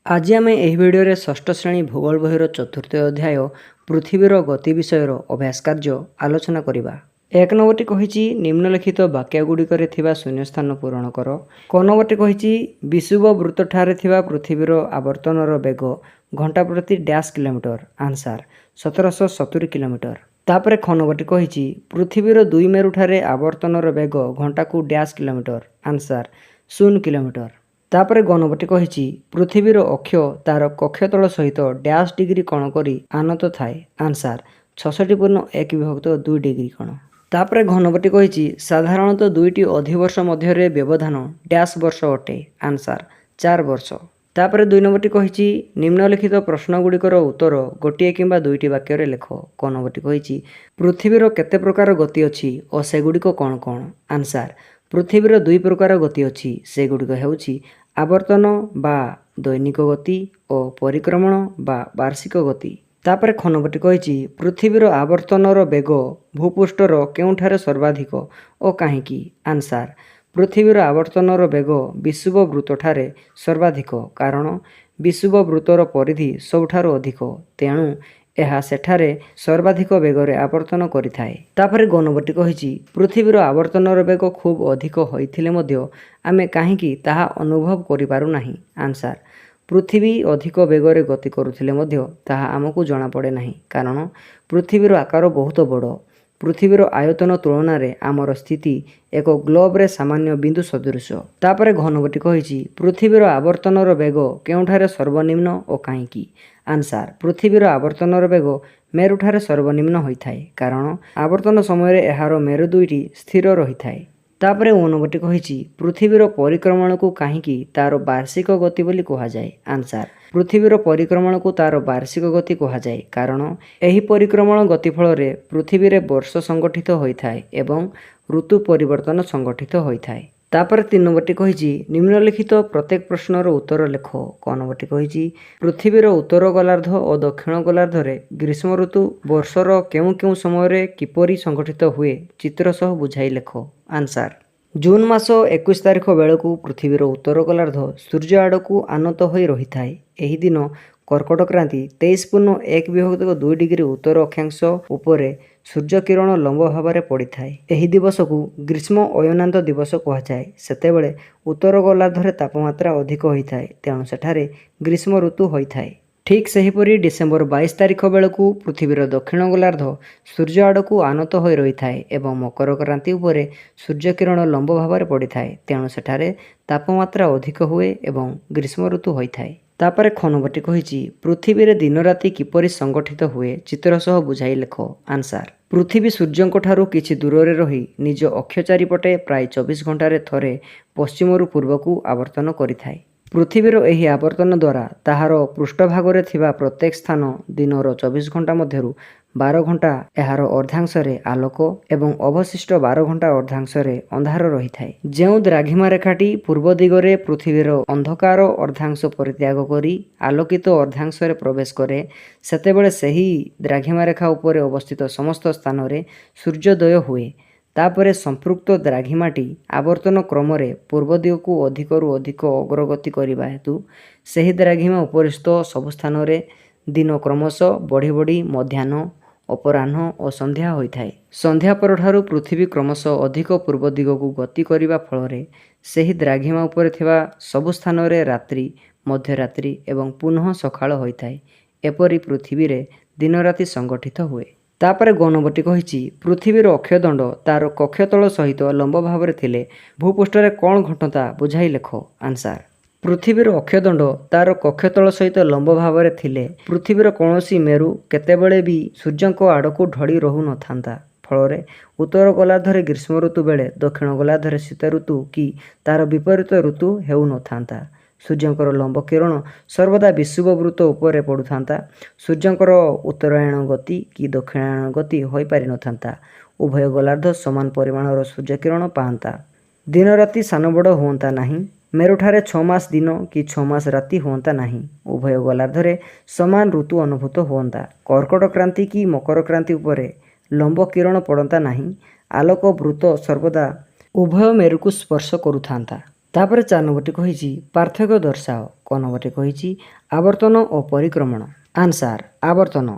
आज आम यह भिडियो षष्ठ श्रेणी भूगोल बहिर चतुर्थ अध्याय पृथ्वीर गति विषय अभ्यास कार्य आलोचना करवा। एक नंबरटी कही निम्नलिखित वाक्यगुड़िकर शून्यस्थान पूरण कर। क नंबरटी कही विषुव वृत्त ठारे थिबा पृथ्वीर आवर्तनर बेग घंटा प्रति डैश किलोमीटर। Answer 1770 kilometre. तापर ख नंबरटी कही पृथ्वीर दुई मेरु ठारे आवर्तनर बेग घंटा को डैश किलोमीटर। Answer 0 kilometre. तापर ग नंबरटी कही पृथ्वीर अक्ष तार कक्षतल सहित डैश डिग्री कोण करी आनत थाए। आंसर 66.1/2 डिग्री कोण। तापर घ नंबरटी कही साधारणतः दुईटी अधिवर्ष मध्य व्यवधान डैश वर्ष अटे। आंसर 4 वर्ष। तापर 2 नंबरटी कही निम्नलिखित प्रश्नगुड़िकर उत्तर गोटे किंबा दुईटी वाक्य लेख। क नंबरटी कही पृथ्वीर केते प्रकार गति अच्छी और सेगुड़िक कौन कौन। आंसर पृथ्वीर दुई प्रकार गति अच्छी सेगुड़िक हेउछि आवर्तन बा दैनिक गति और परिक्रमण बा वार्षिक गति। तापर ख नंबरटी कही पृथ्वीर आवर्तनर बेग भूपृष्ठर केउठारे सर्वाधिक और काहींकी। आंसर पृथ्वीर आवर्तनर बेग विषुव वृत्त ठारे सर्वाधिक कारण विषुव वृत्तर परिधि सबुठारु अधिक तेणु यह सेठारे सर्वाधिक बेगरे आवर्तन करिथाए। तापर ग नंबरटी कही पृथ्वीर आवर्तनर बेग खूब अधिक होइथिले मध्य आमे काहींकी ताहा अनुभव करि पारु नाही। आंसर पृथ्वी अधिक बेगरे गति करुथिले मध्य ताहा आमको जଣା पड़े नाही कारण पृथ्वीर आकार बहुत बड़। पृथ्वीर आयतन तुलन में आमर स्थिति एक ग्लोब रे सामान्य बिंदु सदृश। तापर घ नंबरटी कही पृथ्वीर आवर्तनर बेग केउठारे सर्वनिम्न और काहींकी। आंसर पृथ्वीर आवर्तनर बेग मेरुठारे सर्वनिम्न होइथाए कारण आवर्तन समय एहार मेरु दुईटी स्थिर रहिथाए। तापर ओ नंबरटी कही पृथ्वीर परिक्रमण को काहींकी तार वार्षिक गति बोली कहा जाए। आंसर पृथ्वीर परिक्रमण को तार वार्षिक गति कहा जाए कारण एही परिक्रमण गति फल रे पृथ्वी रे वर्ष संगठित होइथाए एवं ऋतु परिवर्तन संगठित होइथाए। तापर 3 नंबरटी कही निम्नलिखित प्रत्येक प्रश्नर उत्तर लेख। क नंबरटी कही पृथ्वीर उत्तर गोलार्ध और दक्षिण गोलार्ध रे ग्रीष्म ऋतु वर्षर केउ केउ समय रे किपरि संगठित हुए चित्र सह बुझाई लेख। आंसर जून मास 21 तारिख बेलू पृथ्वीर उत्तर गोलार्ध सूर्य आड़कू आनत हो रही थाए। एही दिन कर्कट क्रांति 23.1/2 डिग्री उत्तर अक्षांश उपरे सूर्य किरण लंब भाव में पड़ी थाए। एही दिवस को ग्रीष्म अयनांत दिवस कहुए। सेतेबेले उत्तर गोलार्धरे तापमात्रा अधिक होता है तेणु सेठारे ग्रीष्म ऋतु होता है। ठीक सेहीपरि डिसेम्बर 22 तारिख बेलू पृथ्वीर दक्षिण गोलार्ध सूर्य आड़कू आनत हो रही थाए एवं मकर क्रांति उपरे सूर्य किरण लंब भाव में पड़ी थाए तेणु सेठारे तापमात्रा अधिक हुए एवं ग्रीष्म ऋतु होता है। तापर ख नंबरटी कही पृथ्वी रे दिन राति किपरि संगठित हुए चित्र सह बुझाई लेख। आंसर पृथ्वी सूर्यंक ठारू किछि दूर रही निज अक्ष चारिपटे प्राय 24 घंटे थरे पश्चिमरु पूर्व को आवर्तन करिथाए। पृथ्वीर एही आवर्तन द्वारा ताहार पृष्ठभाग थिबा प्रत्येक स्थान दिनर 24 घंटा मध्यरु 12 घंटा एहार अर्धांशरे आलोक एवं अवशिष्ट 12 घंटा अर्धांशरे अंधार रही थाए। जेउ द्राघिमा रेखाटी पूर्व दिगरे पृथ्वीर अंधकार अर्धांश परित्याग करी आलोकित अर्धांशरे प्रवेश करे सेतेबेले सेही द्राघिमा रेखा उपरे अवस्थित समस्त स्थान रे सूर्योदय हुए। तापरे संपृक्त द्राघिमाटी आवर्तन क्रम रे पूर्व दिग को अधिकरु अधिक अग्रगति करबा हेतु सेही द्राघिमा उपरिस्थ सब स्थान रे दिन क्रमश बढ़ी बढ़ी मध्याह्न अपराह्न और संध्या होइथाए। संध्या परठारु पृथ्वी क्रमश अधिक पूर्व दिग को गति करबा फल रे सेही द्राघिमा उपरे थिबा सब स्थान रे रात्रि मध्यरात्रि एवं पुनः सकाळ होइथाए। एपरि पृथ्वी रे दिन राति संगठित हुए। तापर ग नंबरटी कही पृथ्वीर अक्षदंड तार कक्षतल सहित लंब भाव में थिले भूपृष्ठरे कौन घटता बुझाई लेख। आंसर पृथ्वीर अक्षदंड तार कक्षतल सहित लंब भाव में थिले पृथ्वीर कौनसी मेरु केतेबेले भी सूर्यंक आड़कू ढड़ी रहु न थांता फल उत्तर गोलार्धरे ग्रीष्म ऋतु बेले दक्षिण गोलार्धरे शीत ऋतु कि तार विपरीत ऋतु हेउ न थांता। सूर्यंकर लंब किरण सर्वदा विषुव वृत्त उपरे पड़ु था। सूर्यंकर उत्तरायण गति कि दक्षिणायन गति हो पारि न था। उभय गोलार्ध समान परिमाणर सूर्य किरण पाता। दिन राति सान बड़ हुआ नहीं। मेरुठारे 6 मास दिन कि 6 मास राति हुआ नहीं। उभय गोलार्धरे समान ऋतु अनुभूत हुआ। कर्कट क्रांति कि मकर क्रांति उपरे लंब किरण पड़ता नहीं। आलोक वृत्त सर्वदा उभय मेरु को स्पर्श करुथा। ତାପରେ 4 ନମ୍ବରଟି କହିଛି ପାର୍ଥକ୍ୟ ଦର୍ଶାଅ। କ ନମ୍ବରଟି କହିଛି ଆବର୍ତ୍ତନ ଓ ପରିକ୍ରମଣ। ଆନ୍ସାର ଆବର୍ତ୍ତନ।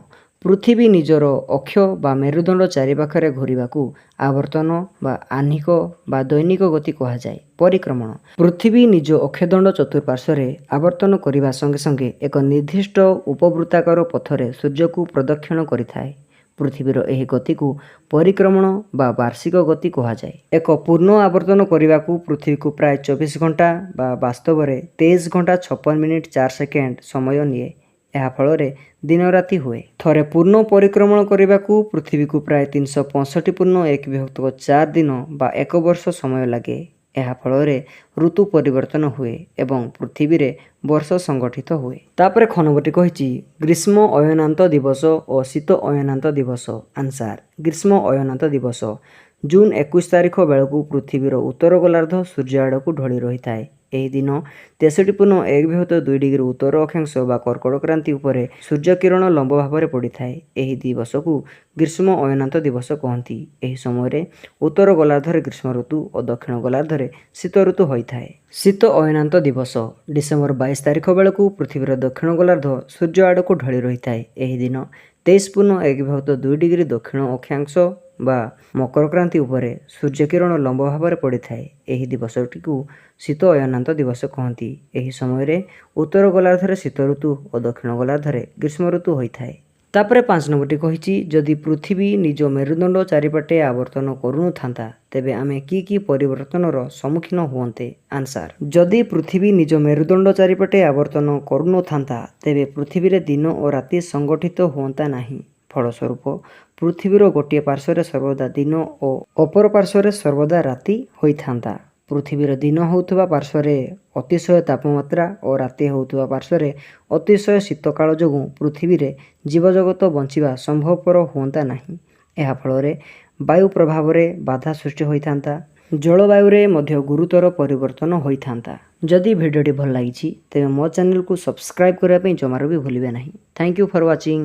ପୃଥିବୀ ନିଜର ଅକ୍ଷ ବା ମେରୁଦଣ୍ଡ ଚାରିପାଖରେ ଘୂରିବାକୁ ଆବର୍ତ୍ତନ ବା ଆହ୍ନିକ ବା ଦୈନିକ ଗତି କୁହାଯାଏ। ପରିକ୍ରମଣ। ପୃଥିବୀ ନିଜ ଅକ୍ଷଦଣ୍ଡ ଚତୁଃପାର୍ଶ୍ୱରେ ଆବର୍ତ୍ତନ କରିବା ସଙ୍ଗେ ସଙ୍ଗେ ଏକ ନିର୍ଦ୍ଦିଷ୍ଟ ଉପବୃତ୍ତାକାର ପଥରେ ସୂର୍ଯ୍ୟକୁ ପ୍ରଦକ୍ଷିଣ କରିଥାଏ। ପୃଥିବୀର ଏହି ଗତିକୁ ପରିକ୍ରମଣ ବା ବାର୍ଷିକ ଗତି କୁହାଯାଏ। ଏକ ପୂର୍ଣ୍ଣ ଆବର୍ତ୍ତନ କରିବାକୁ ପୃଥିବୀକୁ ପ୍ରାୟ 24 ଘଣ୍ଟା ବା ବାସ୍ତବରେ 23 ଘଣ୍ଟା 56 ମିନିଟ୍ 4 ସେକେଣ୍ଡ ସମୟ ନିଏ। ଏହା ଫଳରେ ଦିନ ରାତି ହୁଏ। ଥରେ ପୂର୍ଣ୍ଣ ପରିକ୍ରମଣ କରିବାକୁ ପୃଥିବୀକୁ ପ୍ରାୟ 365 ପୂର୍ଣ୍ଣ 1/4 ଦିନ ବା 1 ବର୍ଷ ସମୟ ଲାଗେ। ଏହା ଫଳରେ ଋତୁ ପରିବର୍ତ୍ତନ ହୁଏ ଏବଂ ପୃଥିବୀରେ ବର୍ଷ ସଂଗଠିତ ହୁଏ। ତାପରେ ଖ ନମ୍ବରଟି କହିଛି ଗ୍ରୀଷ୍ମ ଅୟନାନ୍ତ ଦିବସ ଓ ଶୀତ ଅୟନାନ୍ତ ଦିବସ। ଆନ୍ସାର ଗ୍ରୀଷ୍ମ ଅୟନାନ୍ତ ଦିବସ। ଜୁନ୍ 21 ତାରିଖ ବେଳକୁ ପୃଥିବୀର ଉତ୍ତର ଗୋଲାର୍ଦ୍ଧ ସୂର୍ଯ୍ୟ ଆଡ଼କୁ ଢଳି ରହିଥାଏ। ଏହି ଦିନ 63.1/2 ଡିଗ୍ରୀ ଉତ୍ତର ଅକ୍ଷାଂଶ ବା କର୍କଟ କ୍ରାନ୍ତି ଉପରେ ସୂର୍ଯ୍ୟ କିରଣ ଲମ୍ବ ଭାବରେ ପଡ଼ିଥାଏ। ଏହି ଦିବସକୁ ଗ୍ରୀଷ୍ମ ଅୟନାନ୍ତ ଦିବସ କହନ୍ତି। ଏହି ସମୟରେ ଉତ୍ତର ଗୋଲାର୍ଦ୍ଧରେ ଗ୍ରୀଷ୍ମ ଋତୁ ଓ ଦକ୍ଷିଣ ଗୋଲାର୍ଦ୍ଧରେ ଶୀତ ଋତୁ ହୋଇଥାଏ। ଶୀତ ଅୟନାନ୍ତ ଦିବସ। ଡିସେମ୍ବର 22 ତାରିଖ ବେଳକୁ ପୃଥିବୀର ଦକ୍ଷିଣ ଗୋଲାର୍ଦ୍ଧ ସୂର୍ଯ୍ୟ ଆଡ଼କୁ ଢଳି ରହିଥାଏ। ଏହି ଦିନ 23.1/2 ଡିଗ୍ରୀ ଦକ୍ଷିଣ ଅକ୍ଷାଂଶ ବା ମକର କ୍ରାନ୍ତି ଉପରେ ସୂର୍ଯ୍ୟ କିରଣ ଲମ୍ବ ଭାବରେ ପଡ଼ିଥାଏ। ଏହି ଦିବସଟିକୁ ଶୀତ ଅୟନାନ୍ତ ଦିବସ କହନ୍ତି। ଏହି ସମୟରେ ଉତ୍ତର ଗୋଲାର୍ଦ୍ଧରେ ଶୀତ ଋତୁ ଓ ଦକ୍ଷିଣ ଗୋଲାର୍ଦ୍ଧରେ ଗ୍ରୀଷ୍ମ ଋତୁ ହୋଇଥାଏ। ତାପରେ 5 ନମ୍ବରଟି କହିଛି ଯଦି ପୃଥିବୀ ନିଜ ମେରୁଦଣ୍ଡ ଚାରିପଟେ ଆବର୍ତ୍ତନ କରୁନଥାନ୍ତା ତେବେ ଆମେ କି ପରିବର୍ତ୍ତନର ସମ୍ମୁଖୀନ ହୁଅନ୍ତେ। ଆନ୍ସାର ଯଦି ପୃଥିବୀ ନିଜ ମେରୁଦଣ୍ଡ ଚାରିପଟେ ଆବର୍ତ୍ତନ କରୁନଥାନ୍ତା ତେବେ ପୃଥିବୀରେ ଦିନ ଓ ରାତି ସଂଗଠିତ ହୁଅନ୍ତା ନାହିଁ। ଫଳସ୍ୱରୂପ ପୃଥିବୀର ଗୋଟିଏ ପାର୍ଶ୍ୱରେ ସର୍ବଦା ଦିନ ଓ ଅପର ପାର୍ଶ୍ୱରେ ସର୍ବଦା ରାତି ହୋଇଥାନ୍ତା। ପୃଥିବୀର ଦିନ ହେଉଥିବା ପାର୍ଶ୍ୱରେ ଅତିଶୟ ତାପମାତ୍ରା ଓ ରାତି ହେଉଥିବା ପାର୍ଶ୍ୱରେ ଅତିଶୟ ଶୀତକାଳ ଯୋଗୁଁ ପୃଥିବୀରେ ଜୀବଜଗତ ବଞ୍ଚିବା ସମ୍ଭବପର ହୁଅନ୍ତା ନାହିଁ। ଏହା ଫଳରେ ବାୟୁ ପ୍ରଭାବରେ ବାଧା ସୃଷ୍ଟି ହୋଇଥାନ୍ତା। ଜଳବାୟୁରେ ମଧ୍ୟ ଗୁରୁତର ପରିବର୍ତ୍ତନ ହୋଇଥାନ୍ତା। ଯଦି ଭିଡ଼ିଓଟି ଭଲ ଲାଗିଛି ତେବେ ମୋ ଚ୍ୟାନେଲକୁ ସବସ୍କ୍ରାଇବ୍ କରିବା ପାଇଁ ଜମାରୁ ବି ଭୁଲିବେ ନାହିଁ। Thank you for watching.